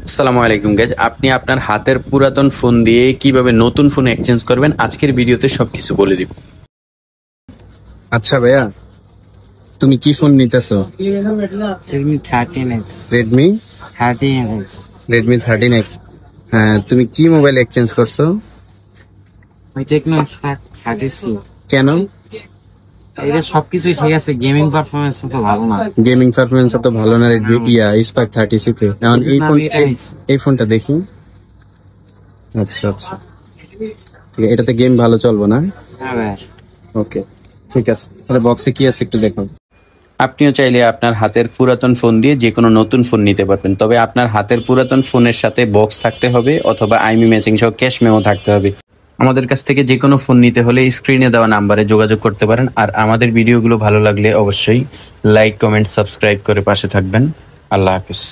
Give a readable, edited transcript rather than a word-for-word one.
আসসালামু আলাইকুম গাইজ, আপনি আপনার হাতের পুরাতন ফোন দিয়ে কিভাবে নতুন ফোন এক্সচেঞ্জ করবেন আজকের ভিডিওতে সবকিছু বলে দিব। আচ্ছা ভাইয়া, তুমি কি ফোন নিতেছো? Redmi 13X. Redmi 13X. Redmi 13X। হ্যাঁ, তুমি কি মোবাইল এক্সচেঞ্জ করছো? ওই Tecno Spark 30C. কেন? এটা সবকিছুই ঠিক আছে, গেমিং পারফরমেন্স তো ভালো না। গেমিং পারফরমেন্স তো ভালো না রেডমি স্পার্ক 30C তে। এখন এই ফোনটা দেখি। আচ্ছা আচ্ছা, ঠিক আছে, এটাতে গেম ভালো চলবে না? হ্যাঁ ভাই। ওকে, ঠিক আছে, তাহলে বক্সে কি আছে একটু দেখো। আপনিও চাইলে আপনার হাতের পুরাতন ফোন দিয়ে যে কোনো নতুন ফোন নিতে পারবেন, তবে আপনার হাতের পুরাতন ফোনের সাথে বক্স থাকতে হবে অথবা আইমি ম্যাচিং সহ ক্যাশ মেমো থাকতে হবে। আমাদের কাছ থেকে যে কোনো ফোন নিতে হলে স্ক্রিনে দেওয়া নাম্বারে যোগাযোগ করতে পারেন। আর আমাদের ভিডিওগুলো ভালো লাগলে অবশ্যই লাইক, কমেন্ট, সাবস্ক্রাইব করে পাশে থাকবেন। আল্লাহ হাফিজ।